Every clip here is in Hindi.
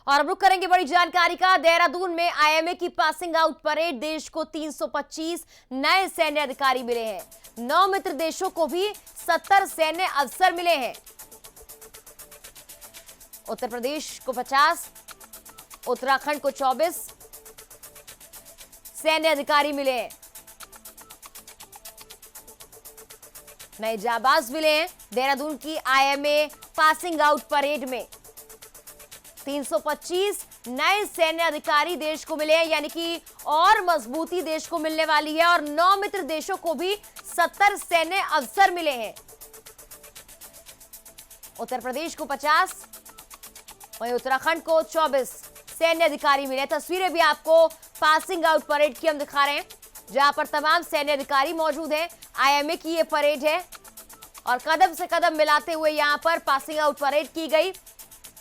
और अब रुक करेंगे बड़ी जानकारी का। देहरादून में आईएमए की पासिंग आउट परेड, देश को 325 नए सैन्य अधिकारी मिले हैं। 9 मित्र देशों को भी 70 सैन्य अफसर मिले हैं। उत्तर प्रदेश को 50, उत्तराखंड को 24 सैन्य अधिकारी मिले हैं। नए जाबाज मिले हैं। देहरादून की आईएमए पासिंग आउट परेड में 325 नए सैन्य अधिकारी देश को मिले हैं, यानी कि और मजबूती देश को मिलने वाली है। और 9 मित्र देशों को भी 70 सैन्य अफसर मिले हैं। उत्तर प्रदेश को 50, वहीं उत्तराखंड को 24 सैन्य अधिकारी मिले। तस्वीरें भी आपको पासिंग आउट परेड की हम दिखा रहे हैं, जहां पर तमाम सैन्य अधिकारी मौजूद हैं। आईएमए की ये परेड है और कदम से कदम मिलाते हुए यहां पर पासिंग आउट परेड की गई।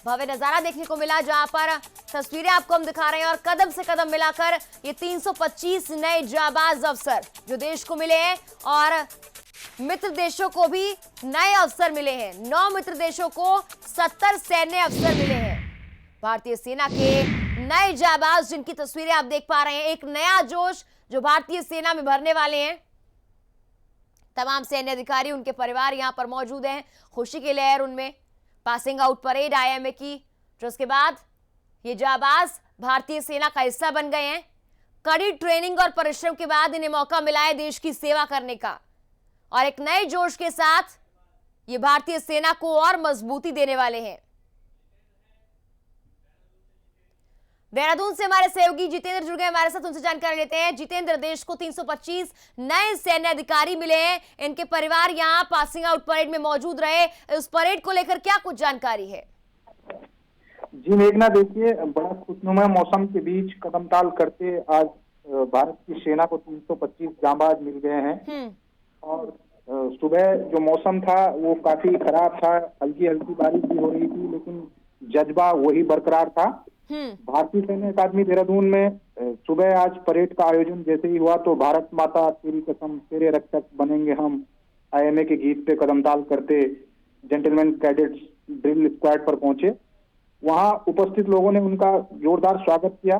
भव्य नजारा देखने को मिला, जहां पर तस्वीरें आपको हम दिखा रहे हैं। और कदम से कदम मिलाकर ये 325 नए जाबाज अफसर जो देश को मिले हैं, और मित्र देशों को भी नए अफसर मिले हैं। 9 मित्र देशों को 70 सैन्य अफसर मिले हैं। भारतीय सेना के नए जाबाज जिनकी तस्वीरें आप देख पा रहे हैं, एक नया जोश जो भारतीय सेना में भरने वाले हैं। तमाम सैन्य अधिकारी, उनके परिवार यहां पर मौजूद हैं। खुशी की लहर उनमें। पासिंग आउट परेड आईएमए की, जो उसके बाद ये जाबाज भारतीय सेना का हिस्सा बन गए हैं। कड़ी ट्रेनिंग और परिश्रम के बाद इन्हें मौका मिला है देश की सेवा करने का, और एक नए जोश के साथ ये भारतीय सेना को और मजबूती देने वाले हैं। देहरादून से हमारे सहयोगी जितेंद्र जुड़ गए हमारे साथ, उनसे जानकारी लेते हैं। जितेंद्र, देश को 325 नए सैन्य अधिकारी मिले हैं, इनके परिवार यहाँ पासिंग आउट परेड में मौजूद रहे। उस परेड को लेकर क्या कुछ जानकारी है? जी मेघना, देखिए बड़ा खुशनुमा मौसम के बीच कदमताल करते आज भारत की सेना को 325 जांबाज मिल गए हैं। और सुबह जो मौसम था वो काफी खराब था, हल्की हल्की बारिश भी हो रही थी, लेकिन जज्बा वही बरकरार था। भारतीय सैन्य अकादमी देहरादून में सुबह आज परेड का आयोजन जैसे ही हुआ तो भारत माता तेरी कसम तेरे रक्षक बनेंगे हम आईएमए के गीत पे कदमताल करते जेंटलमैन कैडेट्स ड्रिल स्क्वाड पर पहुंचे। वहां उपस्थित लोगों ने उनका जोरदार स्वागत किया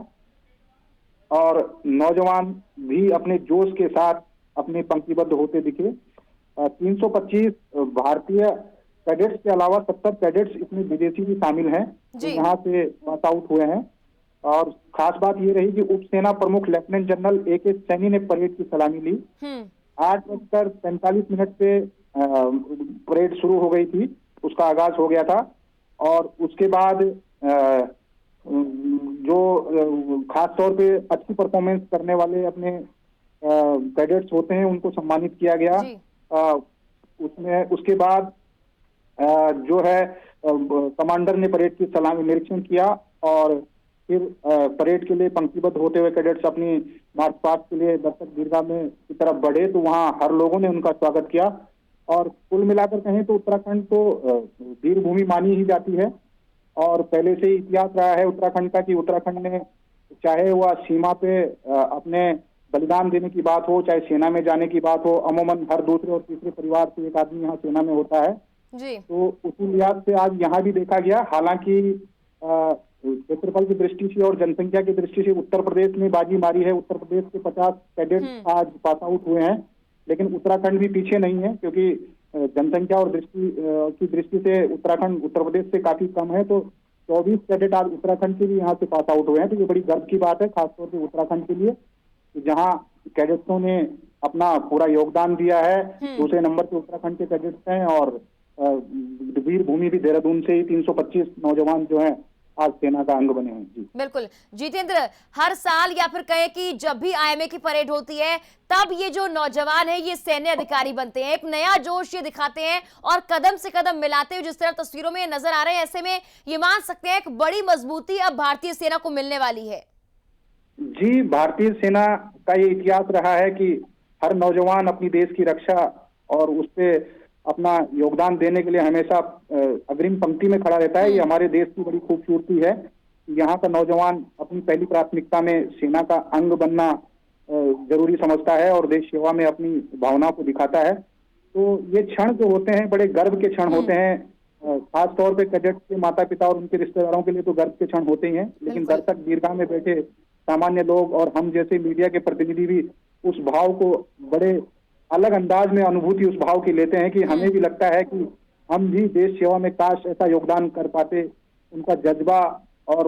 और नौजवान भी अपने जोश के साथ अपने पंक्तिबद्ध होते दिखे। 325 भारतीय कैडेट्स के अलावा 70 कैडेट्स इसमें विदेशी भी शामिल हैं जो यहाँ से पास आउट हुए हैं। और खास बात ये रही कि उप सेना प्रमुख लेफ्टिनेंट जनरल AK सैनी ने परेड की सलामी ली। 8:45 से परेड शुरू हो गई थी, उसका आगाज हो गया था। और उसके बाद जो खास तौर पे अच्छी परफॉर्मेंस करने वाले अपने कैडेट्स होते हैं उनको सम्मानित किया गया। उसमें उसके बाद जो है कमांडर ने परेड की सलामी निरीक्षण किया और फिर परेड के लिए पंक्तिबद्ध होते हुए कैडेट्स अपनी मार्च पास्ट के लिए दर्शक दीर्घा में की तरफ बढ़े तो वहां हर लोगों ने उनका स्वागत किया। और कुल मिलाकर कहें तो उत्तराखंड तो वीर भूमि मानी ही जाती है और पहले से ही इतिहास रहा है उत्तराखंड का कि उत्तराखंड ने चाहे वह सीमा पे अपने बलिदान देने की बात हो, चाहे सेना में जाने की बात हो, अमूमन हर दूसरे और तीसरे परिवार से एक आदमी यहाँ सेना में होता है जी। तो उसी लिहाज से आज यहाँ भी देखा गया। हालांकि क्षेत्रफल की दृष्टि से और जनसंख्या की दृष्टि से उत्तर प्रदेश ने बाजी मारी है। उत्तर प्रदेश के 50 कैडेट्स आज पास आउट हुए हैं, लेकिन उत्तराखंड भी पीछे नहीं है क्योंकि जनसंख्या और की दृष्टि से उत्तराखंड उत्तर प्रदेश से काफी कम है। तो 24 कैडेट आज उत्तराखंड के भी यहाँ से पास आउट हुए हैं। तो ये बड़ी गर्व की बात है खासतौर से उत्तराखंड के लिए, जहाँ कैडेट्सों ने अपना पूरा योगदान दिया है। दूसरे नंबर पे उत्तराखंड के कैडेट्स हैं और वीर भूमि भी देहरादून से ही 325 नौजवान जो हैं आज सेना का अंग बने हैं। जी बिल्कुल जितेंद्र, हर साल या फिर कहें कि जब भी आईएमए की परेड होती है तब ये जो नौजवान है ये सैन्य अधिकारी बनते हैं, एक नया जोश ये दिखाते हैं और कदम से कदम मिलाते हुए जिस तरह तस्वीरों में नजर आ रहे हैं, ऐसे में ये मान सकते हैं एक बड़ी मजबूती अब भारतीय सेना को मिलने वाली है। जी, भारतीय सेना का ये इतिहास रहा है कि हर नौजवान अपनी देश की रक्षा और उस पर अपना योगदान देने के लिए हमेशा अग्रिम पंक्ति में खड़ा रहता है। ये हमारे देश की बड़ी खूबसूरती है। यहाँ का नौजवान अपनी पहली प्राथमिकता में सेना का अंग बनना जरूरी समझता है और देश सेवा में अपनी भावना को दिखाता है। तो ये क्षण जो होते हैं बड़े गर्व के क्षण होते हैं खास तौर पे कैडेट्स के माता पिता और उनके रिश्तेदारों के लिए तो गर्व के क्षण होते ही हैं, लेकिन दर्शक दीर्घा में बैठे सामान्य लोग और हम जैसे मीडिया के प्रतिनिधि भी उस भाव को बड़े अलग अंदाज में अनुभूति उस भाव की लेते हैं कि हमें भी लगता है कि हम भी देश सेवा में काश ऐसा योगदान कर पाते। उनका जज्बा और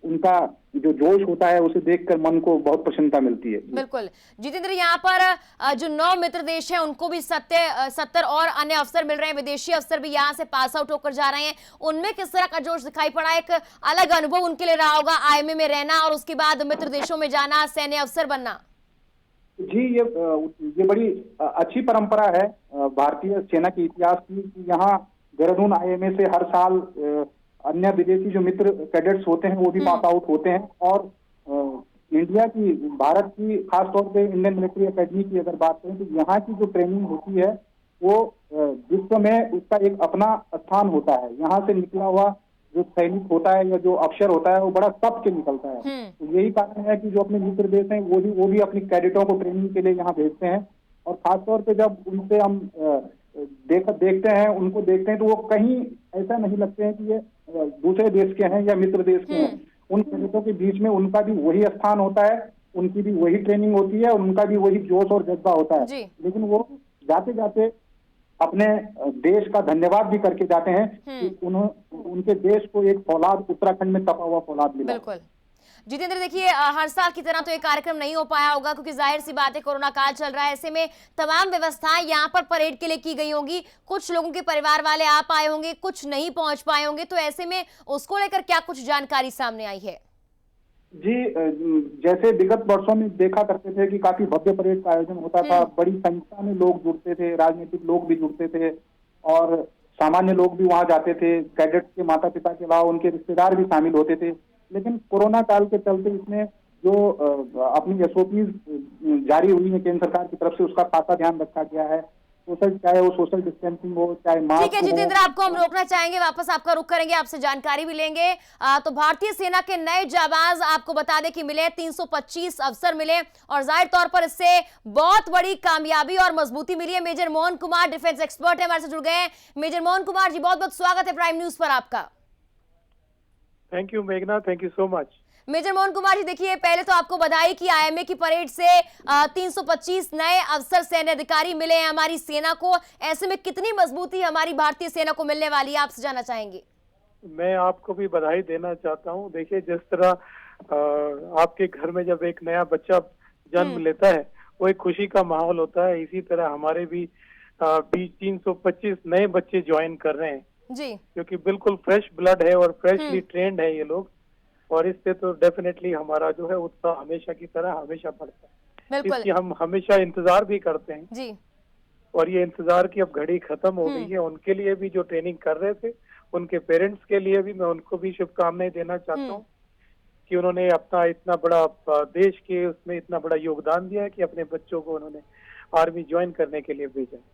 उनका जो जोश होता है उसे देखकर मन को बहुत प्रसन्नता मिलती है। बिल्कुल जितेंद्र, यहाँ पर जो 9 मित्र देश हैं उनको भी 70 और अन्य अफसर मिल रहे हैं, विदेशी अफसर भी यहाँ से पास आउट होकर जा रहे हैं। उनमें किस तरह का जोश दिखाई पड़ा? एक अलग अनुभव उनके लिए रहा होगा आईएमए में रहना और उसके बाद मित्र देशों में जाना, सैन्य अफसर बनना। जी, ये बड़ी अच्छी परंपरा है भारतीय सेना के इतिहास की कि यहाँ देहरादून आईएमए से हर साल अन्य विदेशी जो मित्र कैडेट्स होते हैं वो भी पास आउट होते हैं। और इंडिया की, भारत की, खासतौर पे इंडियन मिलिट्री एकेडमी की अगर बात करें तो यहाँ की जो ट्रेनिंग होती है वो विश्व में उसका एक अपना स्थान होता है। यहाँ से निकला हुआ जो सैनिक होता है या जो अफसर होता है वो बड़ा सब के निकलता है। तो यही कारण है कि जो अपने मित्र देश हैं वो भी अपनी कैडेटों को ट्रेनिंग के लिए यहाँ भेजते हैं। और खासतौर पे जब उनसे हम देखते हैं, उनको देखते हैं तो वो कहीं ऐसा नहीं लगते हैं कि ये दूसरे देश के हैं या मित्र देश के हैं। उन कैडेटों के बीच में उनका भी वही स्थान होता है, उनकी भी वही ट्रेनिंग होती है और उनका भी वही जोश और जज्बा होता है। लेकिन वो जाते जाते अपने देश का धन्यवाद भी करके जाते हैं कि उनके देश को एक फौलाद, उत्तराखंड में तपा हुआ फौलाद मिला। बिल्कुल जितेंद्र, देखिए हर साल की तरह तो ये कार्यक्रम नहीं हो पाया होगा क्योंकि जाहिर सी बात है कोरोना काल चल रहा है। ऐसे में तमाम व्यवस्थाएं यहाँ पर परेड के लिए की गई होंगी। कुछ लोगों के परिवार वाले आ पाए होंगे, कुछ नहीं पहुंच पाए होंगे, तो ऐसे में उसको लेकर क्या कुछ जानकारी सामने आई है? जी, जैसे विगत वर्षों में देखा करते थे कि काफी भव्य परेड का आयोजन होता था, बड़ी संख्या में लोग जुड़ते थे, राजनीतिक लोग भी जुड़ते थे और सामान्य लोग भी वहां जाते थे। कैडेट्स के माता पिता के अलावा उनके रिश्तेदार भी शामिल होते थे। लेकिन कोरोना काल के चलते इसमें जो अपनी एसओपी जारी हुई है केंद्र सरकार की तरफ से, उसका खासा ध्यान रखा गया है। चाहे वो सोशल डिस्टेंसिंग हो, चाहे मास्क। ठीक है जितेंद्र, आपको हम रोकना चाहेंगे, वापस आपका रुख करेंगे, आपसे जानकारी भी लेंगे। तो भारतीय सेना के नए जाबाज आपको बता दें कि मिले 325 अफसर मिले और जाहिर तौर पर इससे बहुत बड़ी कामयाबी और मजबूती मिली है। Major Mohan Kumar defence expert है, हमारे से जुड़ गए हैं। मेजर मोहन कुमार जी, बहुत बहुत स्वागत है प्राइम न्यूज पर आपका। थैंक यू मेघना, thank you so much. Major Mohan Kumar ji, देखिए पहले तो आपको बधाई कि आईएमए की परेड से 325 नए अफसर सैन्य अधिकारी मिले हैं हमारी सेना को। ऐसे में कितनी मजबूती हमारी भारतीय सेना को मिलने वाली है, आपसे जानना चाहेंगे। मैं आपको भी बधाई देना चाहता हूं। देखिए, जिस तरह आपके घर में जब एक नया बच्चा जन्म लेता है वो एक खुशी का माहौल होता है, इसी तरह हमारे भी 325 नए बच्चे ज्वाइन कर रहे हैं जी, क्योंकि बिल्कुल फ्रेश ब्लड है और फ्रेशली ट्रेंड है ये लोग। और इससे तो डेफिनेटली हमारा जो है उत्साह हमेशा की तरह हमेशा बढ़ता है। इसकी हम हमेशा इंतजार भी करते हैं जी। और ये इंतजार की अब घड़ी खत्म हो गई है। उनके लिए भी जो ट्रेनिंग कर रहे थे, उनके पेरेंट्स के लिए भी मैं उनको भी शुभकामनाएं देना चाहता हूँ कि उन्होंने अपना इतना बड़ा देश के उसमें इतना बड़ा योगदान दिया है कि अपने बच्चों को उन्होंने आर्मी ज्वाइन करने के लिए भेजा।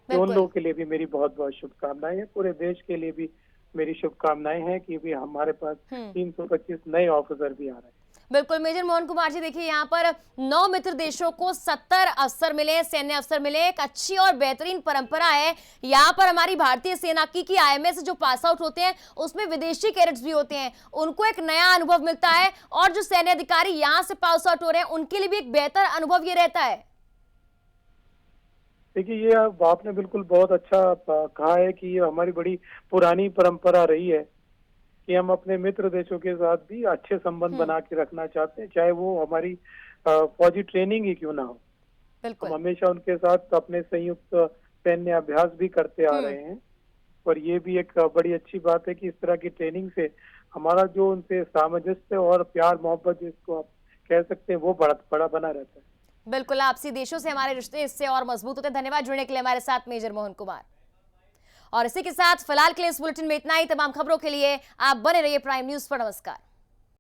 तो उन लोगों के लिए भी मेरी बहुत बहुत शुभकामनाएं हैं। पूरे देश के लिए भी मेरी शुभकामनाएं हैं कि भी हमारे पास 325 नए ऑफिसर भी आ रहे हैं। बिल्कुल मेजर मोहन कुमार जी, देखिए यहाँ पर 9 मित्र देशों को 70 अफसर मिले, सैन्य अफसर मिले। एक अच्छी और बेहतरीन परंपरा है यहाँ पर हमारी भारतीय सेना की आईएमए से जो पास आउट होते हैं उसमें विदेशी कैडेट्स भी होते हैं, उनको एक नया अनुभव मिलता है और जो सैन्य अधिकारी यहाँ से पास आउट हो रहे हैं उनके लिए भी एक बेहतर अनुभव ये रहता है। देखिए, ये आपने बिल्कुल बहुत अच्छा कहा है कि ये हमारी बड़ी पुरानी परंपरा रही है कि हम अपने मित्र देशों के साथ भी अच्छे संबंध बना के रखना चाहते हैं, चाहे वो हमारी फौजी ट्रेनिंग ही क्यों ना हो। हम हमेशा उनके साथ अपने संयुक्त सैन्य अभ्यास भी करते आ रहे हैं और ये भी एक बड़ी अच्छी बात है कि इस तरह की ट्रेनिंग से हमारा जो उनसे सामंजस्य और प्यार मोहब्बत जिसको आप कह सकते हैं वो बड़ा बना रहता है। बिल्कुल, आपसी देशों से हमारे रिश्ते इससे और मजबूत होते हैं। धन्यवाद जुड़ने के लिए हमारे साथ मेजर मोहन कुमार। और इसी के साथ फिलहाल के लिए इस बुलेटिन में इतना ही। तमाम खबरों के लिए आप बने रहिए प्राइम न्यूज पर। नमस्कार।